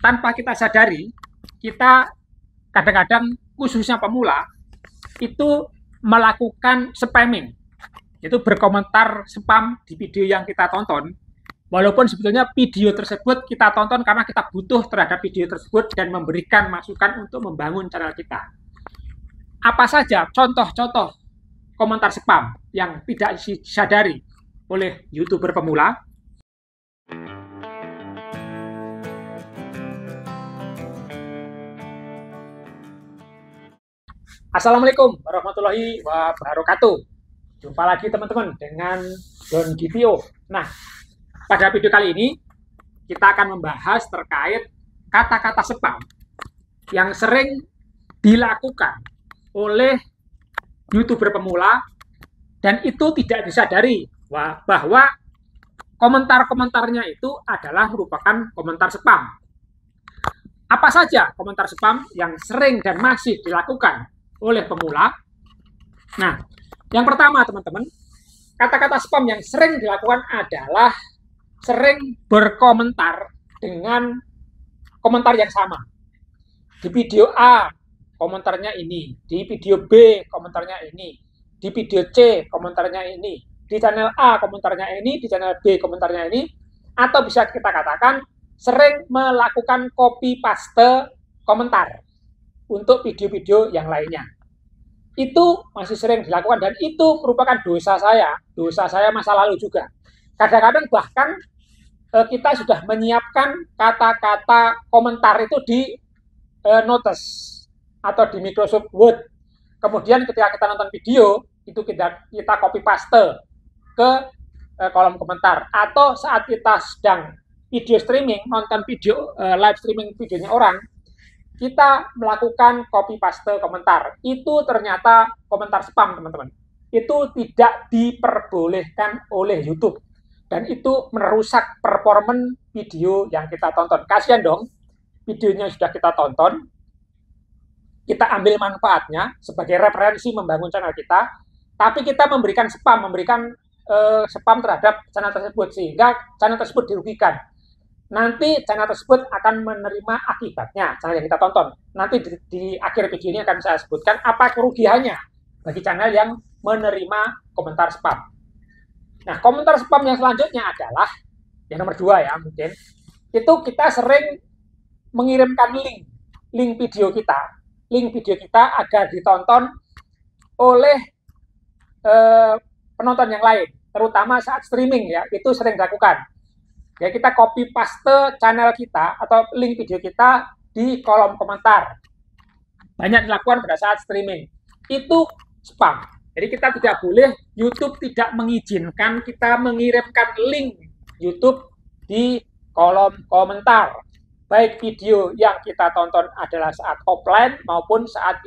tanpa kita sadari, kita kadang-kadang khususnya pemula itu melakukan spamming, itu berkomentar spam di video yang kita tonton, walaupun sebetulnya video tersebut kita tonton karena kita butuh terhadap video tersebut dan memberikan masukan untuk membangun channel kita. Apa saja contoh-contoh komentar spam yang tidak disadari oleh YouTuber pemula? Assalamualaikum warahmatullahi wabarakatuh. Jumpa lagi teman-teman dengan Don GPO. Nah, pada video kali ini kita akan membahas terkait kata-kata spam yang sering dilakukan oleh YouTuber pemula dan itu tidak disadari bahwa komentar-komentarnya itu adalah merupakan komentar spam. Apa saja komentar spam yang sering dan masih dilakukan oleh pemula? Nah, yang pertama teman-teman, kata-kata spam yang sering dilakukan adalah sering berkomentar dengan komentar yang sama. Di video A, komentarnya ini. Di video B, komentarnya ini. Di video C, komentarnya ini. Di channel A, komentarnya ini. Di channel B, komentarnya ini. Atau bisa kita katakan, sering melakukan copy paste komentar untuk video-video yang lainnya. Itu masih sering dilakukan dan itu merupakan dosa saya masa lalu juga. Kadang-kadang bahkan kita sudah menyiapkan kata-kata komentar itu di notes atau di Microsoft Word. Kemudian ketika kita nonton video, itu kita copy paste ke kolom komentar. Atau saat kita sedang video streaming, nonton video live streaming videonya orang, kita melakukan copy paste komentar. Itu ternyata komentar spam, teman-teman. Itu tidak diperbolehkan oleh YouTube. Dan itu merusak performan video yang kita tonton. Kasihan dong, videonya sudah kita tonton, kita ambil manfaatnya sebagai referensi membangun channel kita, tapi kita memberikan spam terhadap channel tersebut, sehingga channel tersebut dirugikan. Nanti channel tersebut akan menerima akibatnya, channel yang kita tonton. Nanti di akhir video ini akan saya sebutkan apa kerugiannya bagi channel yang menerima komentar spam. Nah, komentar spam yang selanjutnya adalah, yang nomor 2 ya mungkin, itu kita sering mengirimkan link video kita agar ditonton oleh penonton yang lain, terutama saat streaming ya, itu sering dilakukan. Ya, kita copy paste channel kita atau link video kita di kolom komentar. Banyak dilakukan pada saat streaming. Itu spam. Jadi kita tidak boleh, YouTube tidak mengizinkan kita mengirimkan link YouTube di kolom komentar. Baik video yang kita tonton adalah saat offline maupun saat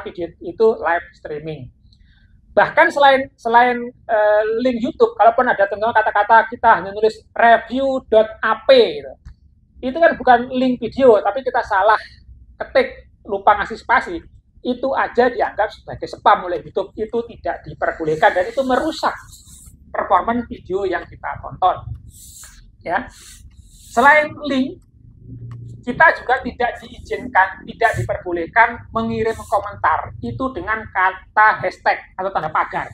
video itu live streaming. Bahkan selain link YouTube, kalaupun ada contoh kata-kata kita hanya nulis review.ap gitu. Itu kan bukan link video, tapi kita salah ketik, lupa ngasih spasi, itu aja dianggap sebagai spam oleh YouTube. Itu tidak diperbolehkan dan itu merusak performa video yang kita tonton. Ya. Selain link, kita juga tidak diizinkan, tidak diperbolehkan mengirim komentar itu dengan kata hashtag atau tanda pagar.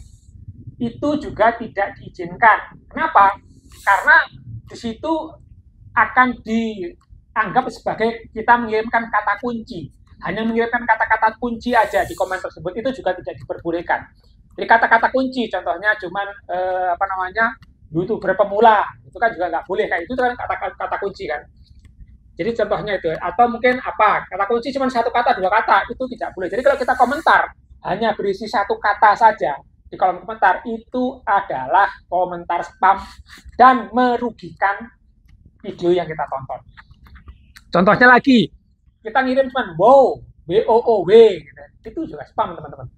Itu juga tidak diizinkan. Kenapa? Karena di situ akan dianggap sebagai kita mengirimkan kata kunci. Hanya mengirimkan kata-kata kunci aja di komen tersebut, itu juga tidak diperbolehkan. Jadi kata-kata kunci, contohnya cuman YouTuber pemula, itu kan juga nggak boleh. Kayak itu kan kata kunci kan. Jadi contohnya itu, atau mungkin kata kunci cuma 1 kata, 2 kata, itu tidak boleh. Jadi kalau kita komentar hanya berisi 1 kata saja di kolom komentar, itu adalah komentar spam dan merugikan video yang kita tonton. Contohnya lagi, kita ngirim cuma wow, WOOW, gitu. Itu juga spam, teman-teman.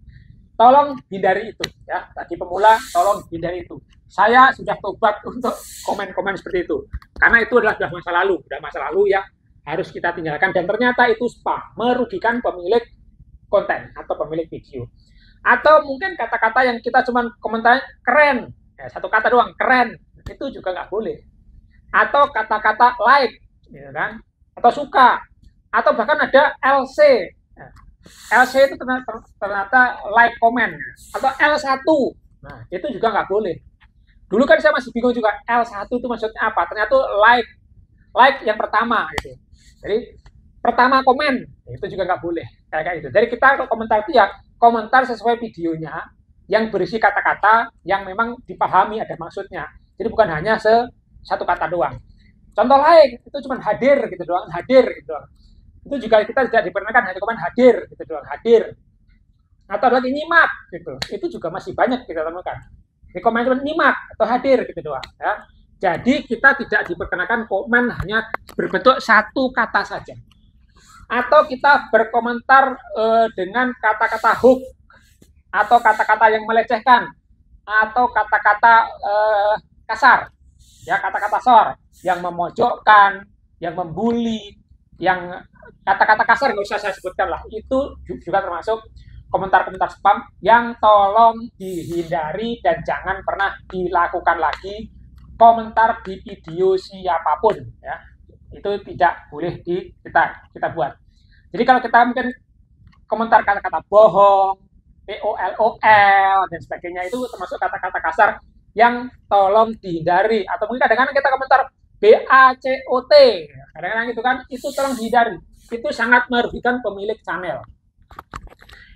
Tolong hindari itu ya, bagi pemula tolong hindari itu. Saya sudah tobat untuk komen-komen seperti itu, karena itu adalah sudah masa lalu yang harus kita tinggalkan dan ternyata itu spam, merugikan pemilik konten atau pemilik video. Atau mungkin kata-kata yang kita cuma komentar keren, ya, 1 kata doang, keren, itu juga nggak boleh. Atau kata-kata like, gitu kan, atau suka, atau bahkan ada LC. Nah, LC itu ternyata like comment atau L1. Nah, itu juga nggak boleh. Dulu kan saya masih bingung juga L1 itu maksudnya apa. Ternyata like yang pertama gitu. Jadi pertama komen itu juga nggak boleh kayak gitu. Jadi kita kalau komentar itu ya komentar sesuai videonya yang berisi kata-kata yang memang dipahami ada maksudnya. Jadi bukan hanya satu kata doang. Contoh like itu cuma hadir gitu doang, hadir gitu doang. Itu juga kita tidak diperkenankan hanya komen hadir gitu doang, hadir. Atau lagi nyimak gitu. Itu juga masih banyak kita temukan. Di komen cuma nyimak atau hadir gitu doang ya. Jadi kita tidak diperkenakan komen hanya berbentuk satu kata saja. Atau kita berkomentar dengan kata-kata hook atau kata-kata yang melecehkan atau kata-kata kasar, ya kata-kata sor yang memojokkan, yang membuli, yang kata-kata kasar nggak usah saya sebutkan lah. Itu juga termasuk komentar-komentar spam yang tolong dihindari dan jangan pernah dilakukan lagi. Komentar di video siapapun ya itu tidak boleh kita buat. Jadi kalau kita mungkin komentar kata-kata bohong, POLOL dan sebagainya itu termasuk kata-kata kasar yang tolong dihindari. Atau mungkin kadang-kadang kita komentar BACOT, kadang-kadang itu kan itu tolong dihindari. Itu sangat merugikan pemilik channel.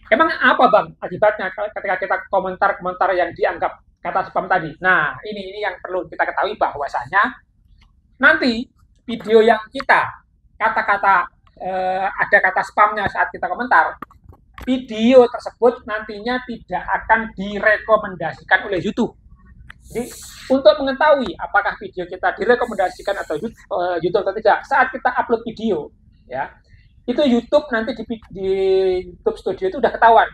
Emang apa bang akibatnya ketika kita komentar-komentar yang dianggap kata spam tadi? Nah ini yang perlu kita ketahui bahwasanya nanti video yang kita kata-kata ada kata spamnya saat kita komentar, video tersebut nantinya tidak akan direkomendasikan oleh YouTube. Jadi untuk mengetahui apakah video kita direkomendasikan atau YouTube atau tidak saat kita upload video, ya itu YouTube nanti di YouTube Studio itu udah ketahuan,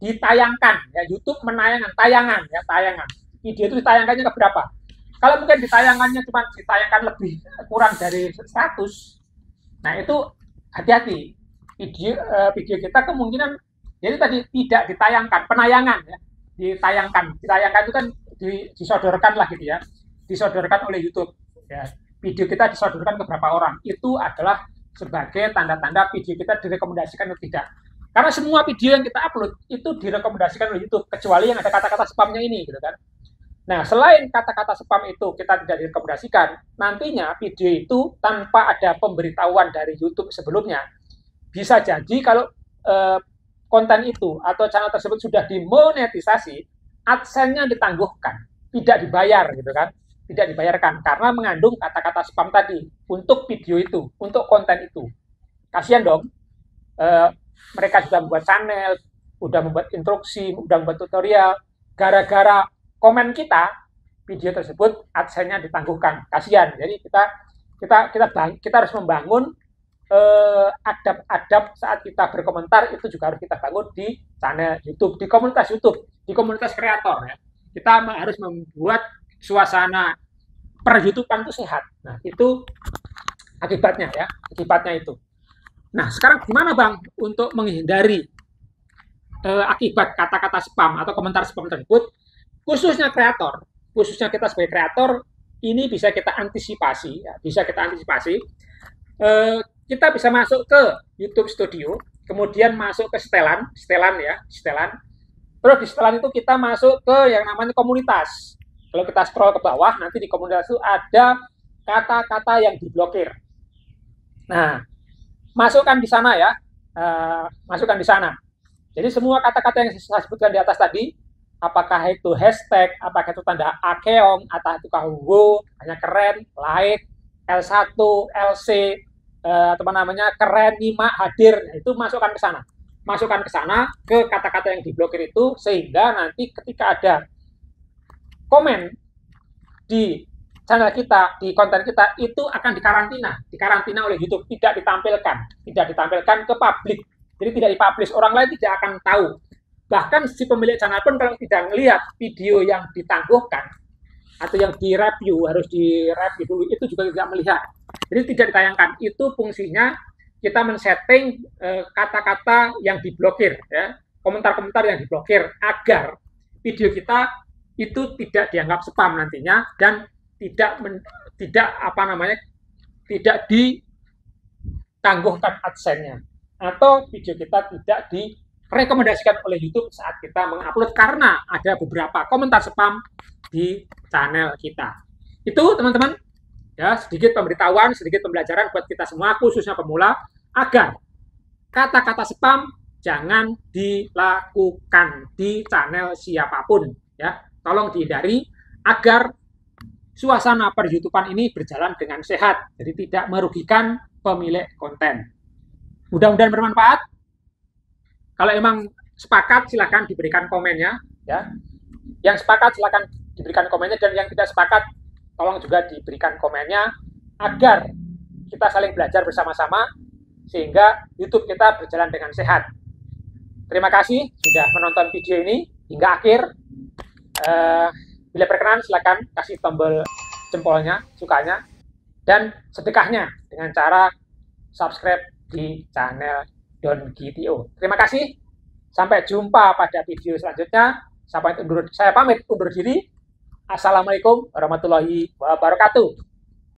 ditayangkan ya YouTube menayangkan tayangan video itu ditayangkannya ke berapa. Kalau mungkin ditayangannya cuma ditayangkan lebih kurang dari 100, nah itu hati-hati video kita kemungkinan jadi tadi tidak ditayangkan, penayangan ya ditayangkan itu kan disodorkan lah gitu ya, disodorkan oleh YouTube ya, video kita disodorkan ke berapa orang itu adalah sebagai tanda-tanda video kita direkomendasikan atau tidak. Karena semua video yang kita upload itu direkomendasikan oleh YouTube kecuali yang ada kata-kata spamnya ini gitu kan. Nah, selain kata-kata spam itu kita tidak direkomendasikan, nantinya video itu tanpa ada pemberitahuan dari YouTube sebelumnya, bisa jadi kalau konten itu atau channel tersebut sudah dimonetisasi, AdSense-nya ditangguhkan, tidak dibayar gitu kan. Tidak dibayarkan karena mengandung kata-kata spam tadi untuk video itu, untuk konten itu. Kasihan dong, mereka sudah membuat channel, sudah membuat instruksi, sudah membuat tutorial, gara-gara komen kita, video tersebut AdSense-nya ditangguhkan. Kasihan. Jadi kita harus membangun adab-adab saat kita berkomentar itu juga harus kita bangun di channel YouTube, di komunitas YouTube, di komunitas kreator ya. Kita harus membuat suasana per YouTubean itu sehat. Nah, itu akibatnya ya, akibatnya itu. Nah, sekarang gimana Bang untuk menghindari akibat kata-kata spam atau komentar spam tersebut, khususnya kreator, khususnya kita sebagai kreator, ini bisa kita antisipasi, ya, bisa kita antisipasi. Kita bisa masuk ke YouTube Studio, kemudian masuk ke setelan ya, setelan. Terus di setelan itu kita masuk ke yang namanya komunitas. Kalau kita scroll ke bawah, nanti di komunitas itu ada kata-kata yang diblokir. Nah, masukkan di sana ya, masukkan di sana. Jadi semua kata-kata yang saya sebutkan di atas tadi, apakah itu hashtag, apakah itu tanda akeong, atau itu kahugo, hanya keren, like, L1, LC, apa namanya, keren, nyimak, hadir, itu masukkan ke sana. Masukkan ke sana, ke kata-kata yang diblokir itu, sehingga nanti ketika ada komen di channel kita, di konten kita, itu akan dikarantina oleh YouTube, tidak ditampilkan ke publik, jadi tidak dipublish, orang lain tidak akan tahu. Bahkan si pemilik channel pun kalau tidak melihat video yang ditangguhkan atau yang direview, harus direview dulu, itu juga tidak melihat, jadi tidak ditayangkan. Itu fungsinya kita men-setting kata-kata yang diblokir ya, komentar-komentar yang diblokir agar video kita itu tidak dianggap spam nantinya dan tidak tangguhkan AdSense-nya, atau video kita tidak direkomendasikan oleh YouTube saat kita mengupload karena ada beberapa komentar spam di channel kita. Itu teman-teman, ya, sedikit pemberitahuan, sedikit pembelajaran buat kita semua, khususnya pemula, agar kata-kata spam jangan dilakukan di channel siapapun, ya. Tolong dihindari agar suasana per YouTubean ini berjalan dengan sehat, jadi tidak merugikan pemilik konten. Mudah-mudahan bermanfaat. Kalau emang sepakat, silakan diberikan komennya, ya. Yang sepakat silakan diberikan komennya, dan yang tidak sepakat tolong juga diberikan komennya agar kita saling belajar bersama-sama sehingga YouTube kita berjalan dengan sehat. Terima kasih sudah menonton video ini hingga akhir. Bila berkenan silakan kasih tombol jempolnya, sukanya, dan sedekahnya dengan cara subscribe di channel Don GTO. Terima kasih. Sampai jumpa pada video selanjutnya. Saya pamit undur diri. Assalamualaikum warahmatullahi wabarakatuh.